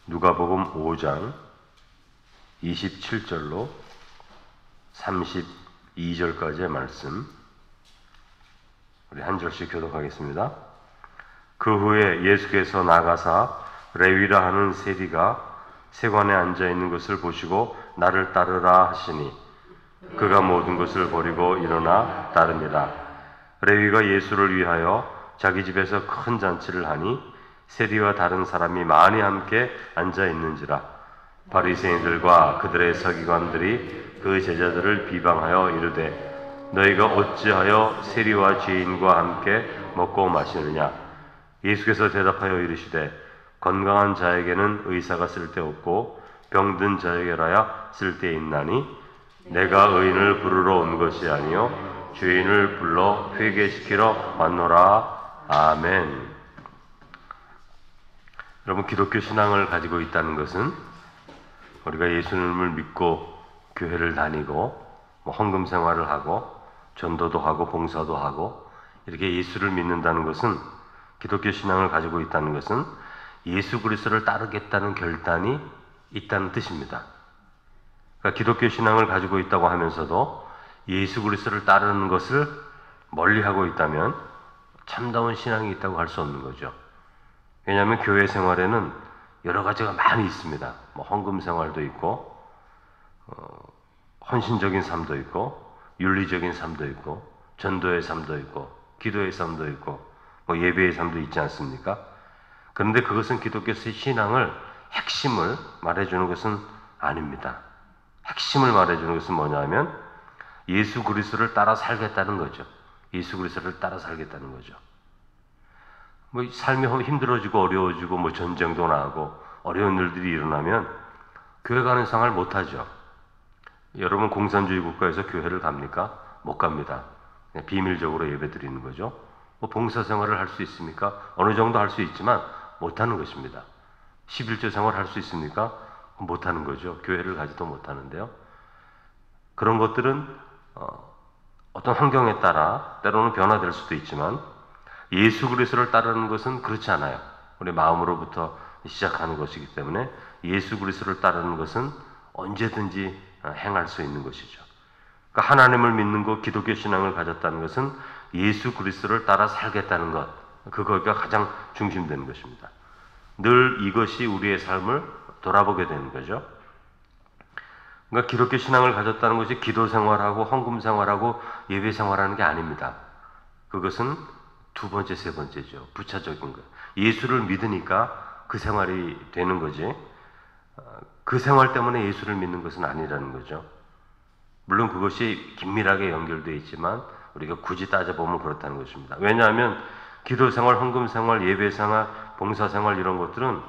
누가복음 5장 27절로 32절까지의 말씀, 우리 한 절씩 교독하겠습니다. 그 후에 예수께서 나가사 레위라 하는 세리가 세관에 앉아 있는 것을 보시고 나를 따르라 하시니 그가 모든 것을 버리고 일어나 따르니라. 레위가 예수를 위하여 자기 집에서 큰 잔치를 하니 세리와 다른 사람이 많이 함께 앉아 있는지라. 바리새인들과 그들의 서기관들이 그 제자들을 비방하여 이르되 너희가 어찌하여 세리와 죄인과 함께 먹고 마시느냐. 예수께서 대답하여 이르시되 건강한 자에게는 의사가 쓸데없고 병든 자에게라야 쓸데있나니 내가 의인을 부르러 온 것이 아니요 죄인을 불러 회개시키러 왔노라. 아멘. 여러분, 기독교 신앙을 가지고 있다는 것은 우리가 예수님을 믿고 교회를 다니고 헌금 생활을 하고 전도도 하고 봉사도 하고 이렇게 예수를 믿는다는 것은, 기독교 신앙을 가지고 있다는 것은 예수 그리스도를 따르겠다는 결단이 있다는 뜻입니다. 그러니까 기독교 신앙을 가지고 있다고 하면서도 예수 그리스도를 따르는 것을 멀리하고 있다면 참다운 신앙이 있다고 할 수 없는 거죠. 왜냐하면 교회 생활에는 여러 가지가 많이 있습니다. 헌금 생활도 있고, 헌신적인 삶도 있고, 윤리적인 삶도 있고, 전도의 삶도 있고, 기도의 삶도 있고, 예배의 삶도 있지 않습니까? 그런데 그것은 기독교 신앙을 핵심을 말해주는 것은 아닙니다. 핵심을 말해주는 것은 뭐냐면 예수 그리스도를 따라 살겠다는 거죠. 예수 그리스도를 따라 살겠다는 거죠. 삶이 힘들어지고 어려워지고 전쟁도 나고 어려운 일들이 일어나면 교회 가는 생활 못하죠. 여러분, 공산주의 국가에서 교회를 갑니까? 못 갑니다. 그냥 비밀적으로 예배 드리는 거죠. 봉사생활을 할 수 있습니까? 어느 정도 할 수 있지만 못하는 것입니다. 11조 생활 할 수 있습니까? 못하는 거죠. 교회를 가지도 못하는데요. 그런 것들은 어떤 환경에 따라 때로는 변화될 수도 있지만 예수 그리스도를 따르는 것은 그렇지 않아요. 우리 마음으로부터 시작하는 것이기 때문에 예수 그리스도를 따르는 것은 언제든지 행할 수 있는 것이죠. 그러니까 하나님을 믿는 것, 기독교 신앙을 가졌다는 것은 예수 그리스도를 따라 살겠다는 것, 그거가 가장 중심되는 것입니다. 늘 이것이 우리의 삶을 돌아보게 되는 거죠. 그러니까 기독교 신앙을 가졌다는 것이 기도 생활하고 헌금 생활하고 예배 생활하는 게 아닙니다. 그것은 두 번째, 세 번째죠. 부차적인 거예요. 예수를 믿으니까 그 생활이 되는 거지, 그 생활 때문에 예수를 믿는 것은 아니라는 거죠. 물론 그것이 긴밀하게 연결되어 있지만 우리가 굳이 따져보면 그렇다는 것입니다. 왜냐하면 기도 생활, 헌금 생활, 예배 생활, 봉사 생활 이런 것들은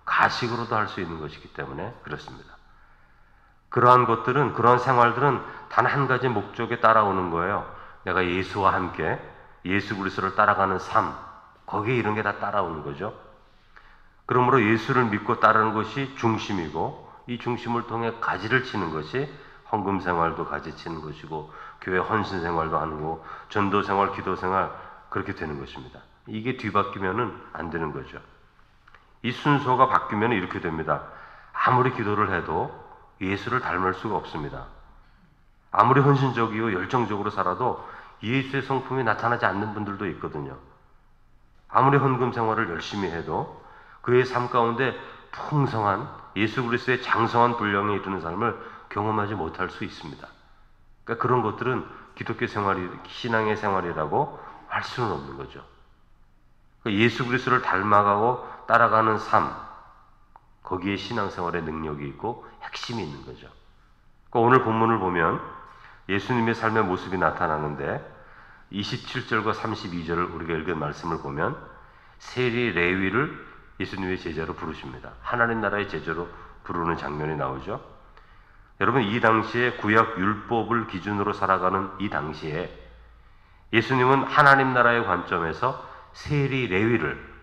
가식으로도 할 수 있는 것이기 때문에 그렇습니다. 그러한 것들은, 그러한 생활들은 단 한 가지 목적에 따라오는 거예요. 내가 예수와 함께 예수 그리스도를 따라가는 삶, 거기에 이런 게 다 따라오는 거죠. 그러므로 예수를 믿고 따르는 것이 중심이고, 이 중심을 통해 가지를 치는 것이 헌금 생활도 가지 치는 것이고, 교회 헌신 생활도 하는 거고, 전도 생활, 기도 생활, 그렇게 되는 것입니다. 이게 뒤바뀌면은 안 되는 거죠. 이 순서가 바뀌면 이렇게 됩니다. 아무리 기도를 해도 예수를 닮을 수가 없습니다. 아무리 헌신적이고 열정적으로 살아도 예수의 성품이 나타나지 않는 분들도 있거든요. 아무리 헌금 생활을 열심히 해도 그의 삶 가운데 풍성한 예수 그리스도의 장성한 분량에 이르는 삶을 경험하지 못할 수 있습니다. 그러니까 그런 것들은 기독교 생활이, 신앙의 생활이라고 할 수는 없는 거죠. 그러니까 예수 그리스도를 닮아가고 따라가는 삶, 거기에 신앙생활의 능력이 있고 핵심이 있는 거죠. 그러니까 오늘 본문을 보면 예수님의 삶의 모습이 나타나는데 27절과 32절을 우리가 읽은 말씀을 보면 세리 레위를 예수님의 제자로 부르십니다. 하나님 나라의 제자로 부르는 장면이 나오죠. 여러분, 이 당시에 구약 율법을 기준으로 살아가는 이 당시에 예수님은 하나님 나라의 관점에서 세리 레위를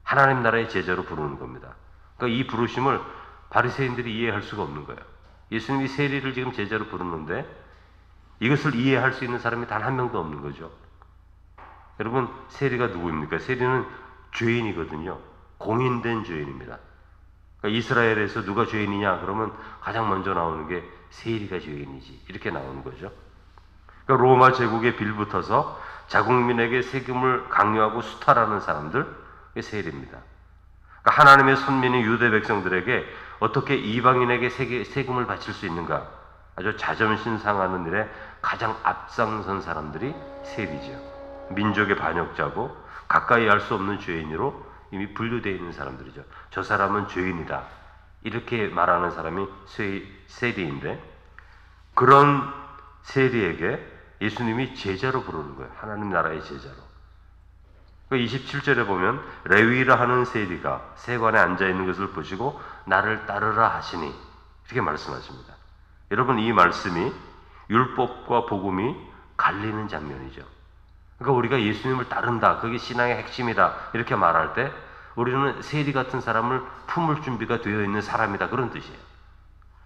하나님 나라의 제자로 부르는 겁니다. 그러니까 이 부르심을 바리새인들이 이해할 수가 없는 거예요. 예수님이 세리를 지금 제자로 부르는데 이것을 이해할 수 있는 사람이 단 한 명도 없는 거죠. 여러분, 세리가 누구입니까? 세리는 죄인이거든요. 공인된 죄인입니다. 그러니까 이스라엘에서 누가 죄인이냐 그러면 가장 먼저 나오는 게 세리가 죄인이지, 이렇게 나오는 거죠. 그러니까 로마 제국에 빌붙어서 자국민에게 세금을 강요하고 수탈하는 사람들, 그게 세리입니다. 그러니까 하나님의 선민인 유대 백성들에게 어떻게 이방인에게 세금을 바칠 수 있는가, 아주 자존심 상하는 일에 가장 앞장선 사람들이 세리죠. 민족의 반역자고 가까이 할 수 없는 죄인으로 이미 분류되어 있는 사람들이죠. 저 사람은 죄인이다, 이렇게 말하는 사람이 세리인데, 그런 세리에게 예수님이 제자로 부르는 거예요. 하나님 나라의 제자로. 27절에 보면 레위라 하는 세리가 세관에 앉아있는 것을 보시고 나를 따르라 하시니, 이렇게 말씀하십니다. 여러분, 이 말씀이 율법과 복음이 갈리는 장면이죠. 그러니까 우리가 예수님을 따른다, 그게 신앙의 핵심이다, 이렇게 말할 때 우리는 세리 같은 사람을 품을 준비가 되어 있는 사람이다, 그런 뜻이에요.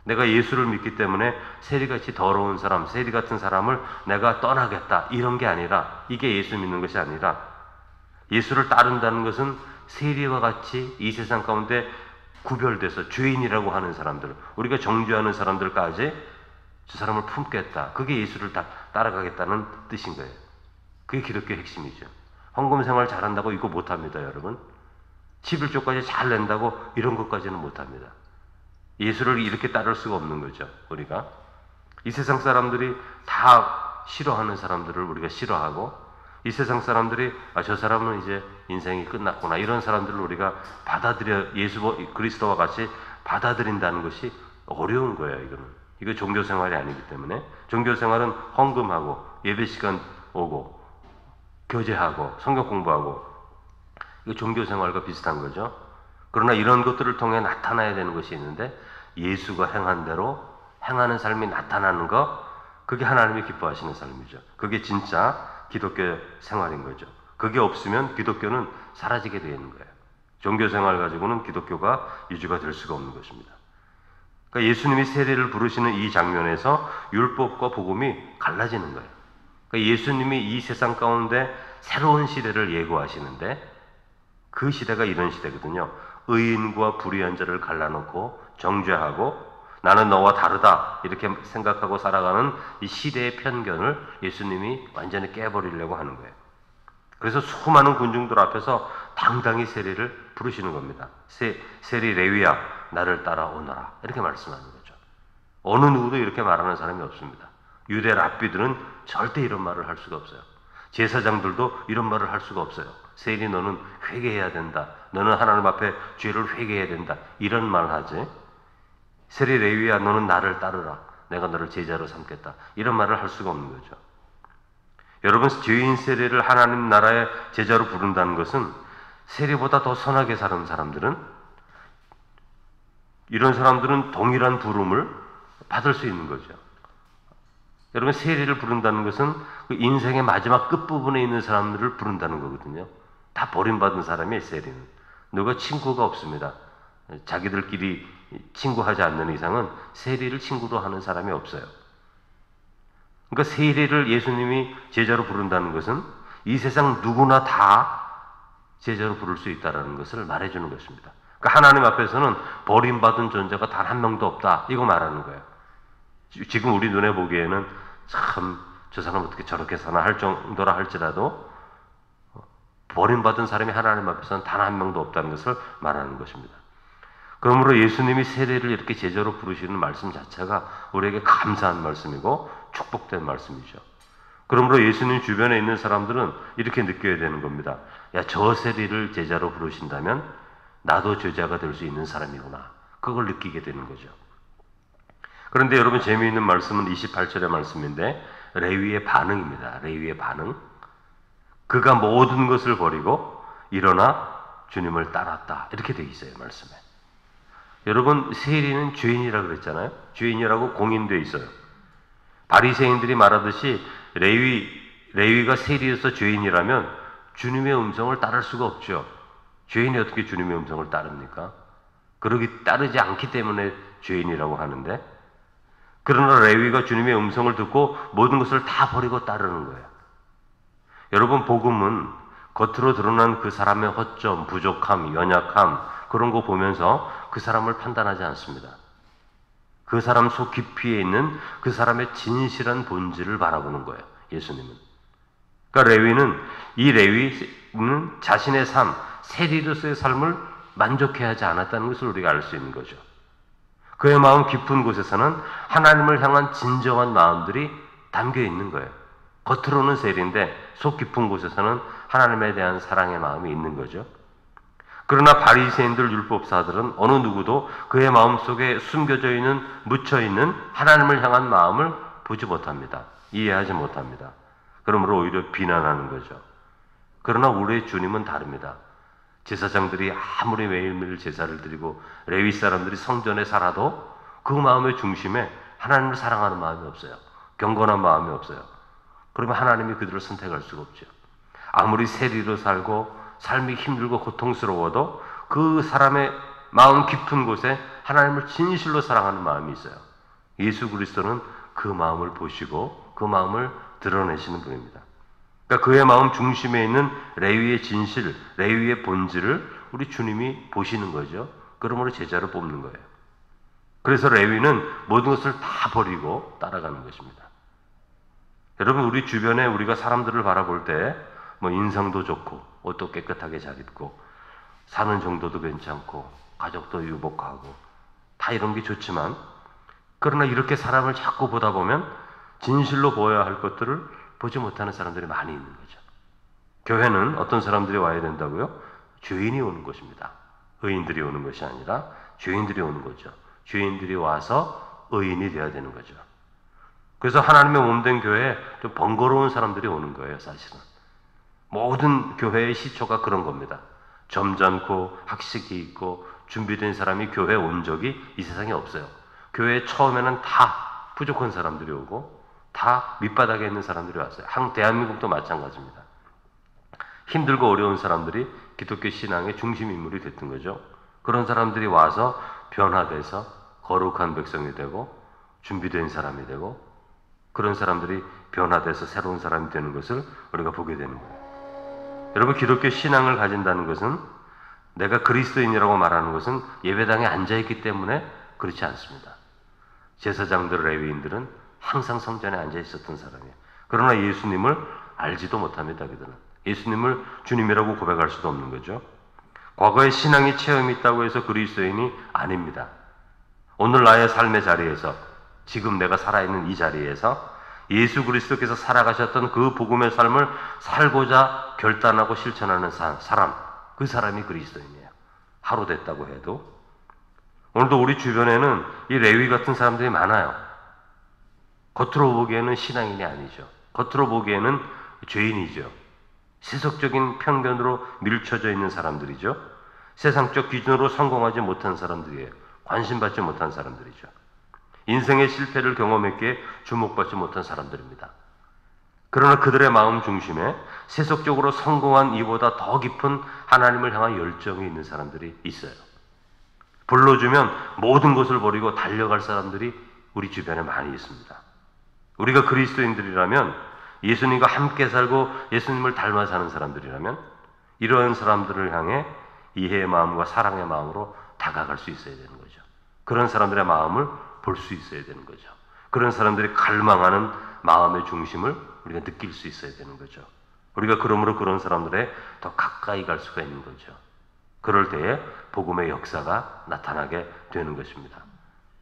내가 예수를 믿기 때문에 세리같이 더러운 사람, 세리 같은 사람을 내가 떠나겠다, 이런 게 아니라, 이게 예수 믿는 것이 아니라, 예수를 따른다는 것은 세리와 같이 이 세상 가운데 구별돼서 죄인이라고 하는 사람들, 우리가 정죄하는 사람들까지 저 사람을 품겠다, 그게 예수를 따라가겠다는 뜻인 거예요. 그게 기독교의 핵심이죠. 헌금 생활 잘한다고 이거 못합니다, 여러분. 11조까지 잘 낸다고 이런 것까지는 못합니다. 예수를 이렇게 따를 수가 없는 거죠. 우리가 이 세상 사람들이 다 싫어하는 사람들을 우리가 싫어하고, 이 세상 사람들이 저 사람은 이제 인생이 끝났구나, 이런 사람들을 우리가 받아들여 예수 그리스도와 같이 받아들인다는 것이 어려운 거예요. 이거 종교 생활이 아니기 때문에. 종교 생활은 헌금하고 예배 시간 오고 교제하고 성경 공부하고, 이거 종교 생활과 비슷한 거죠. 그러나 이런 것들을 통해 나타나야 되는 것이 있는데, 예수가 행한 대로 행하는 삶이 나타나는 것, 그게 하나님이 기뻐하시는 삶이죠. 그게 진짜 기독교 생활인 거죠. 그게 없으면 기독교는 사라지게 되어 있는 거예요. 종교 생활 가지고는 기독교가 유지가 될 수가 없는 것입니다. 그러니까 예수님이 세리를 부르시는 이 장면에서 율법과 복음이 갈라지는 거예요. 그러니까 예수님이 이 세상 가운데 새로운 시대를 예고하시는데, 그 시대가 이런 시대거든요. 의인과 불의한 자를 갈라놓고 정죄하고 나는 너와 다르다, 이렇게 생각하고 살아가는 이 시대의 편견을 예수님이 완전히 깨버리려고 하는 거예요. 그래서 수많은 군중들 앞에서 당당히 세리를 부르시는 겁니다. 세리 레위야, 나를 따라오너라, 이렇게 말씀하는 거죠. 어느 누구도 이렇게 말하는 사람이 없습니다. 유대 랍비들은 절대 이런 말을 할 수가 없어요. 제사장들도 이런 말을 할 수가 없어요. 세리, 너는 회개해야 된다, 너는 하나님 앞에 죄를 회개해야 된다, 이런 말을 하지, 세리 레위야, 너는 나를 따르라, 내가 너를 제자로 삼겠다, 이런 말을 할 수가 없는 거죠. 여러분, 죄인 세리를 하나님 나라의 제자로 부른다는 것은 세리보다 더 선하게 사는 사람들은, 이런 사람들은 동일한 부름을 받을 수 있는 거죠. 여러분, 세리를 부른다는 것은 그 인생의 마지막 끝부분에 있는 사람들을 부른다는 거거든요. 다 버림받은 사람이에요, 세리는. 누가 친구가 없습니다. 자기들끼리 친구하지 않는 이상은 세리를 친구로 하는 사람이 없어요. 그러니까 세리를 예수님이 제자로 부른다는 것은 이 세상 누구나 다 제자로 부를 수 있다는 것을 말해주는 것입니다. 그러니까 하나님 앞에서는 버림받은 존재가 단 한 명도 없다, 이거 말하는 거예요. 지금 우리 눈에 보기에는 참 저 사람 어떻게 저렇게 사나 할 정도라 할지라도, 버림받은 사람이 하나님 앞에서는 단 한 명도 없다는 것을 말하는 것입니다. 그러므로 예수님이 세리를 이렇게 제자로 부르시는 말씀 자체가 우리에게 감사한 말씀이고 축복된 말씀이죠. 그러므로 예수님 주변에 있는 사람들은 이렇게 느껴야 되는 겁니다. 야, 저 세리를 제자로 부르신다면 나도 제자가 될 수 있는 사람이구나, 그걸 느끼게 되는 거죠. 그런데 여러분, 재미있는 말씀은 28절의 말씀인데, 레위의 반응입니다. 레위의 반응. 그가 모든 것을 버리고 일어나 주님을 따랐다, 이렇게 되어 있어요, 말씀에. 여러분, 세리는 죄인이라고 그랬잖아요. 죄인이라고 공인되어 있어요. 바리새인들이 말하듯이 레위가 세리여서 죄인이라면 주님의 음성을 따를 수가 없죠. 죄인이 어떻게 주님의 음성을 따릅니까? 따르지 않기 때문에 죄인이라고 하는데, 그러나 레위가 주님의 음성을 듣고 모든 것을 다 버리고 따르는 거예요. 여러분, 복음은 겉으로 드러난 그 사람의 허점, 부족함, 연약함, 그런 거 보면서 그 사람을 판단하지 않습니다. 그 사람 속 깊이에 있는 그 사람의 진실한 본질을 바라보는 거예요. 예수님은. 그러니까 이 레위는 자신의 삶, 세리로서의 삶을 만족해하지 않았다는 것을 우리가 알 수 있는 거죠. 그의 마음 깊은 곳에서는 하나님을 향한 진정한 마음들이 담겨 있는 거예요. 겉으로는 세리인데 속 깊은 곳에서는 하나님에 대한 사랑의 마음이 있는 거죠. 그러나 바리새인들 율법사들은 어느 누구도 그의 마음속에 숨겨져 있는 묻혀 있는 하나님을 향한 마음을 보지 못합니다. 이해하지 못합니다. 그러므로 오히려 비난하는 거죠. 그러나 우리의 주님은 다릅니다. 제사장들이 아무리 매일매일 제사를 드리고 레위 사람들이 성전에 살아도 그 마음의 중심에 하나님을 사랑하는 마음이 없어요. 경건한 마음이 없어요. 그러면 하나님이 그들을 선택할 수가 없죠. 아무리 세리로 살고 삶이 힘들고 고통스러워도 그 사람의 마음 깊은 곳에 하나님을 진실로 사랑하는 마음이 있어요. 예수 그리스도는 그 마음을 보시고 그 마음을 드러내시는 분입니다. 그러니까 그의 마음 중심에 있는 레위의 진실, 레위의 본질을 우리 주님이 보시는 거죠. 그러므로 제자를 뽑는 거예요. 그래서 레위는 모든 것을 다 버리고 따라가는 것입니다. 여러분, 우리 주변에 우리가 사람들을 바라볼 때 뭐 인상도 좋고 옷도 깨끗하게 잘 입고 사는 정도도 괜찮고 가족도 유복하고 다 이런 게 좋지만, 그러나 이렇게 사람을 자꾸 보다 보면 진실로 보여야 할 것들을 보지 못하는 사람들이 많이 있는 거죠. 교회는 어떤 사람들이 와야 된다고요? 죄인이 오는 것입니다. 의인들이 오는 것이 아니라 죄인들이 오는 거죠. 죄인들이 와서 의인이 되어야 되는 거죠. 그래서 하나님의 몸된 교회에 좀 번거로운 사람들이 오는 거예요, 사실은. 모든 교회의 시초가 그런 겁니다. 점잖고 학식이 있고 준비된 사람이 교회에 온 적이 이 세상에 없어요. 교회에 처음에는 다 부족한 사람들이 오고 다 밑바닥에 있는 사람들이 왔어요. 대한민국도 마찬가지입니다. 힘들고 어려운 사람들이 기독교 신앙의 중심 인물이 됐던 거죠. 그런 사람들이 와서 변화돼서 거룩한 백성이 되고 준비된 사람이 되고, 그런 사람들이 변화돼서 새로운 사람이 되는 것을 우리가 보게 되는 거예요. 여러분, 기독교 신앙을 가진다는 것은, 내가 그리스도인이라고 말하는 것은 예배당에 앉아있기 때문에 그렇지 않습니다. 제사장들, 레위인들은 항상 성전에 앉아있었던 사람이에요. 그러나 예수님을 알지도 못합니다. 그들은 예수님을 주님이라고 고백할 수도 없는 거죠. 과거에 신앙의 체험이 있다고 해서 그리스도인이 아닙니다. 오늘 나의 삶의 자리에서, 지금 내가 살아있는 이 자리에서 예수 그리스도께서 살아가셨던 그 복음의 삶을 살고자 결단하고 실천하는 사람, 그 사람이 그리스도인이에요. 하루 됐다고 해도. 오늘도 우리 주변에는 이 레위 같은 사람들이 많아요. 겉으로 보기에는 신앙인이 아니죠. 겉으로 보기에는 죄인이죠. 세속적인 편견으로 밀쳐져 있는 사람들이죠. 세상적 기준으로 성공하지 못한 사람들이에요. 관심받지 못한 사람들이죠. 인생의 실패를 경험했기에 주목받지 못한 사람들입니다. 그러나 그들의 마음 중심에 세속적으로 성공한 이보다 더 깊은 하나님을 향한 열정이 있는 사람들이 있어요. 불러주면 모든 것을 버리고 달려갈 사람들이 우리 주변에 많이 있습니다. 우리가 그리스도인들이라면, 예수님과 함께 살고 예수님을 닮아 사는 사람들이라면, 이러한 사람들을 향해 이해의 마음과 사랑의 마음으로 다가갈 수 있어야 되는 거죠. 그런 사람들의 마음을 볼 수 있어야 되는 거죠. 그런 사람들이 갈망하는 마음의 중심을 우리가 느낄 수 있어야 되는 거죠. 우리가 그러므로 그런 사람들에 더 가까이 갈 수가 있는 거죠. 그럴 때에 복음의 역사가 나타나게 되는 것입니다.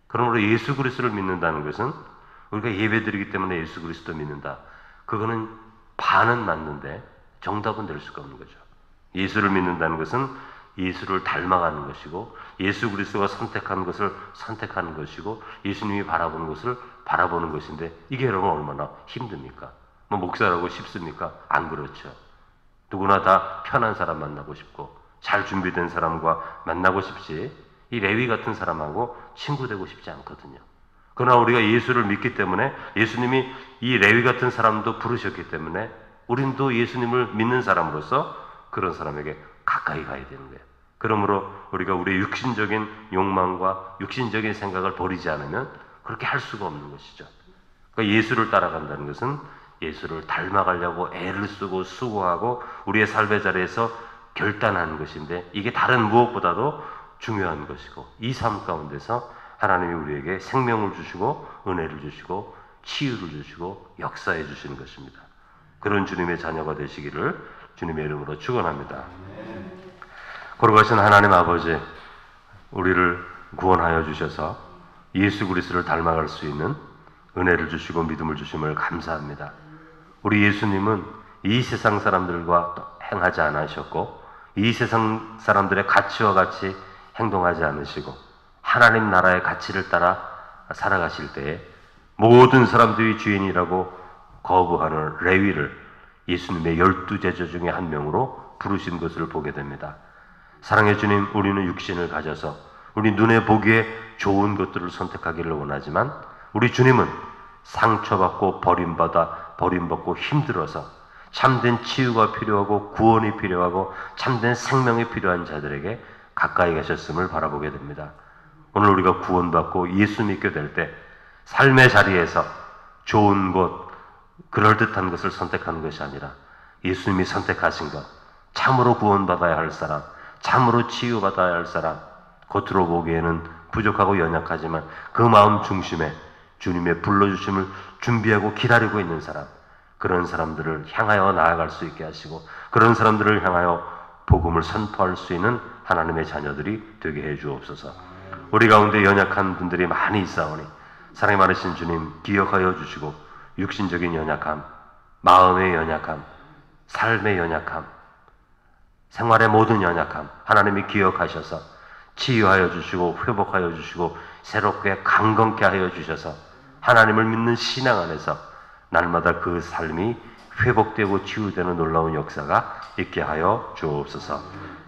그러므로 예수 그리스도를 믿는다는 것은, 우리가 예배드리기 때문에 예수 그리스도 믿는다, 그거는 반은 맞는데 정답은 될 수가 없는 거죠. 예수를 믿는다는 것은 예수를 닮아가는 것이고, 예수 그리스도가 선택한 것을 선택하는 것이고, 예수님이 바라보는 것을 바라보는 것인데, 이게 여러분 얼마나 힘듭니까? 뭐 목사라고 쉽습니까? 안 그렇죠. 누구나 다 편한 사람 만나고 싶고 잘 준비된 사람과 만나고 싶지, 이 레위 같은 사람하고 친구 되고 싶지 않거든요. 그러나 우리가 예수를 믿기 때문에, 예수님이 이 레위 같은 사람도 부르셨기 때문에, 우린도 예수님을 믿는 사람으로서 그런 사람에게 가까이 가야 되는 거예요. 그러므로 우리가 우리의 육신적인 욕망과 육신적인 생각을 버리지 않으면 그렇게 할 수가 없는 것이죠. 그러니까 예수를 따라간다는 것은 예수를 닮아가려고 애를 쓰고 수고하고 우리의 삶의 자리에서 결단하는 것인데, 이게 다른 무엇보다도 중요한 것이고, 이 삶 가운데서 하나님이 우리에게 생명을 주시고 은혜를 주시고 치유를 주시고 역사해 주시는 것입니다. 그런 주님의 자녀가 되시기를 주님의 이름으로 축원합니다. 거룩하신 하나님 아버지, 우리를 구원하여 주셔서 예수 그리스도를 닮아갈 수 있는 은혜를 주시고 믿음을 주심을 감사합니다. 우리 예수님은 이 세상 사람들과 행하지 않으셨고, 이 세상 사람들의 가치와 같이 행동하지 않으시고, 하나님 나라의 가치를 따라 살아가실 때에 모든 사람들이 주인이라고 거부하는 레위를 예수님의 12제자 중에 한 명으로 부르신 것을 보게 됩니다. 사랑의 주님, 우리는 육신을 가져서 우리 눈에 보기에 좋은 것들을 선택하기를 원하지만, 우리 주님은 상처받고 버림받고 힘들어서 참된 치유가 필요하고 구원이 필요하고 참된 생명이 필요한 자들에게 가까이 가셨음을 바라보게 됩니다. 오늘 우리가 구원받고 예수 믿게 될 때 삶의 자리에서 좋은 것, 그럴듯한 것을 선택하는 것이 아니라 예수님이 선택하신 것, 참으로 구원받아야 할 사람, 참으로 치유받아야 할 사람, 겉으로 보기에는 부족하고 연약하지만 그 마음 중심에 주님의 불러주심을 준비하고 기다리고 있는 사람, 그런 사람들을 향하여 나아갈 수 있게 하시고, 그런 사람들을 향하여 복음을 선포할 수 있는 하나님의 자녀들이 되게 해 주옵소서. 우리 가운데 연약한 분들이 많이 있사오니 사랑이 많으신 주님 기억하여 주시고, 육신적인 연약함, 마음의 연약함, 삶의 연약함, 생활의 모든 연약함 하나님이 기억하셔서 치유하여 주시고 회복하여 주시고 새롭게 강건케 하여 주셔서 하나님을 믿는 신앙 안에서 날마다 그 삶이 회복되고 치유되는 놀라운 역사가 있게 하여 주옵소서.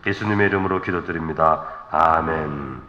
예수님의 이름으로 기도드립니다. 아멘.